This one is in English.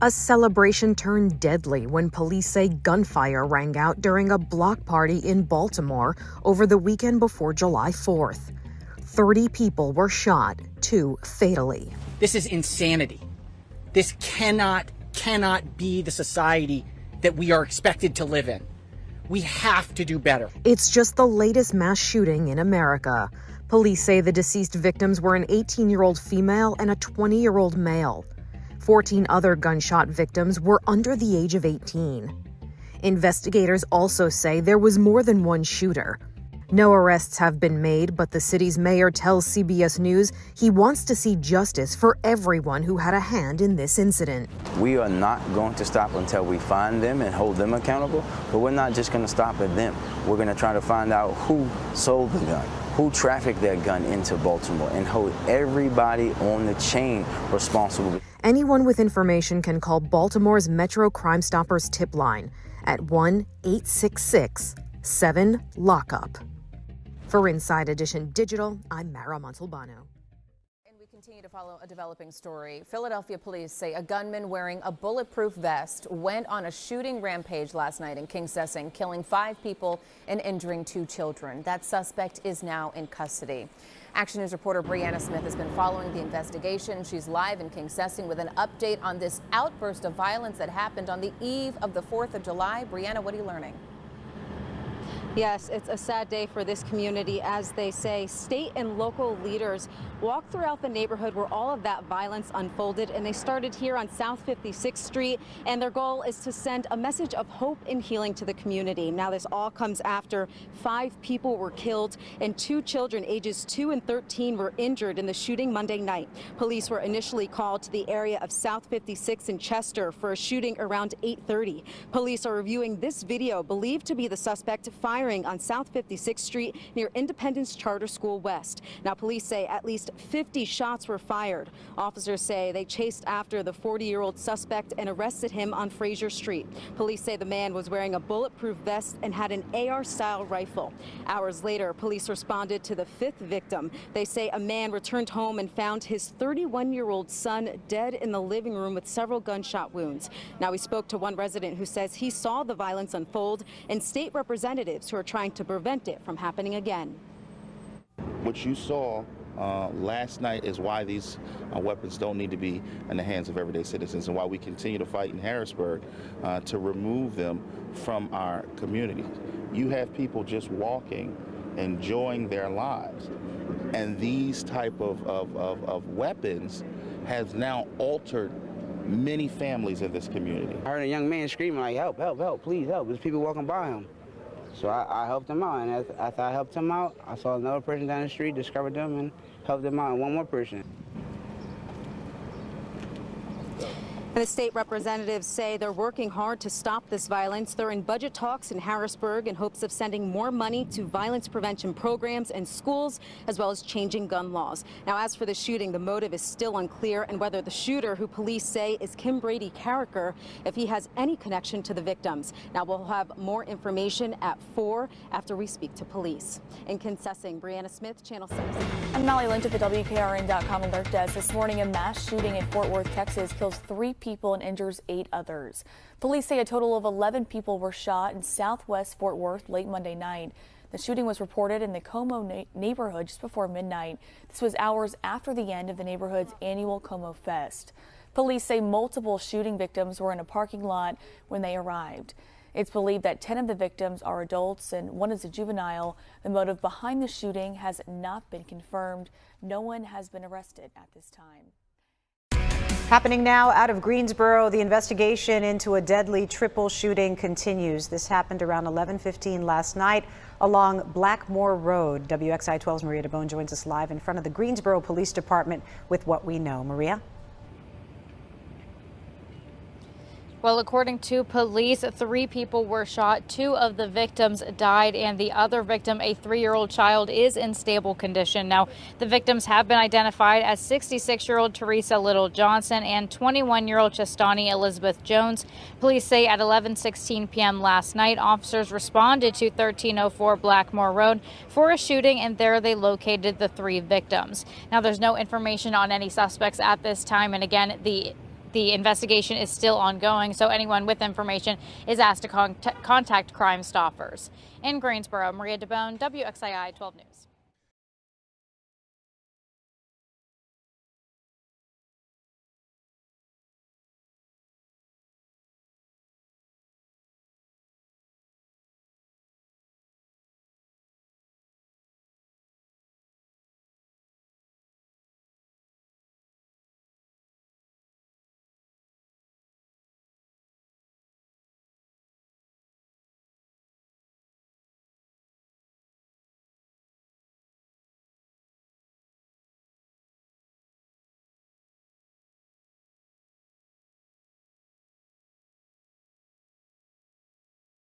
A celebration turned deadly when police say gunfire rang out during a block party in Baltimore over the weekend before July 4th. 30 people were shot, 2 fatally. This is insanity. This cannot be the society that we are expected to live in. We have to do better. It's just the latest mass shooting in America. Police say the deceased victims were an 18-year-old female and a 20-year-old male. 14 other gunshot victims were under the age of 18. Investigators also say there was more than one shooter. No arrests have been made, but the city's mayor tells CBS News he wants to see justice for everyone who had a hand in this incident. We are not going to stop until we find them and hold them accountable, but we're not just going to stop at them. We're going to try to find out who sold the gun, who trafficked that gun into Baltimore, and hold everybody on the chain responsible. Anyone with information can call Baltimore's Metro Crime Stoppers tip line at 1-866-7-LOCK-UP. For Inside Edition Digital, I'm Mara Montalbano. And we continue to follow a developing story. Philadelphia police say a gunman wearing a bulletproof vest went on a shooting rampage last night in King Sessing, killing 5 people and injuring 2 children. That suspect is now in custody. Action News reporter Brianna Smith has been following the investigation. She's live in King Sessing with an update on this outburst of violence that happened on the eve of the 4th of July. Brianna, what are you learning? Yes, it's a sad day for this community. As they say, state and local leaders walked throughout the neighborhood where all of that violence unfolded, and they started here on South 56th Street, and their goal is to send a message of hope and healing to the community. Now, this all comes after 5 people were killed and 2 children ages 2 and 13 were injured in the shooting Monday night. Police were initially called to the area of South 56 in Chester for a shooting around 8:30. Police are reviewing this video believed to be the suspect firing on South 56th Street near Independence Charter School West. Now, police say at least 50 shots were fired. Officers say they chased after the 40-year-old suspect and arrested him on Fraser Street. Police say the man was wearing a bulletproof vest and had an AR-style rifle. Hours later, police responded to the 5th victim. They say a man returned home and found his 31-year-old son dead in the living room with several gunshot wounds. Now, we spoke to one resident who says he saw the violence unfold, and state representatives who are trying to prevent it from happening again. What you saw last night is why these weapons don't need to be in the hands of everyday citizens, and why we continue to fight in Harrisburg to remove them from our community. You have people just walking, enjoying their lives, and these type of weapons has now altered many families in this community. I heard a young man screaming like, help, help, help, please help. There's people walking by him. So I helped him out, and after I helped him out, I saw another person down the street, discovered them, and helped them out, and one more person. The state representatives say they're working hard to stop this violence. They're in budget talks in Harrisburg in hopes of sending more money to violence prevention programs and schools, as well as changing gun laws. Now, as for the shooting, the motive is still unclear, and whether the shooter, who police say is Kim Brady Carricker, if he has any connection to the victims. Now, we'll have more information at 4 after we speak to police. In King Sessing, Brianna Smith, Channel 6. I'm Molly Lynch at the WKRN.com alert desk. This morning, a mass shooting in Fort Worth, Texas, kills 3 people and injures 8 others. Police say a total of 11 people were shot in southwest Fort Worth late Monday night. The shooting was reported in the Como neighborhood just before midnight. This was hours after the end of the neighborhood's annual Como Fest. Police say multiple shooting victims were in a parking lot when they arrived. It's believed that 10 of the victims are adults and 1 is a juvenile. The motive behind the shooting has not been confirmed. No one has been arrested at this time. Happening now out of Greensboro, the investigation into a deadly triple shooting continues. This happened around 11:15 last night along Blackmore Road. WXI 12's Maria DeBone joins us live in front of the Greensboro Police Department with what we know. Maria? Well, according to police, 3 people were shot. 2 of the victims died, and the other victim, a 3-year-old child, is in stable condition. Now, the victims have been identified as 66-year-old Teresa Little Johnson and 21-year-old Chestani Elizabeth Jones. Police say at 11:16 p.m. last night, officers responded to 1304 Blackmore Road for a shooting, and there they located the 3 victims. Now, there's no information on any suspects at this time, and again, the The investigation is still ongoing, so anyone with information is asked to contact Crime Stoppers. In Greensboro, Maria DeBone, WXII 12 News.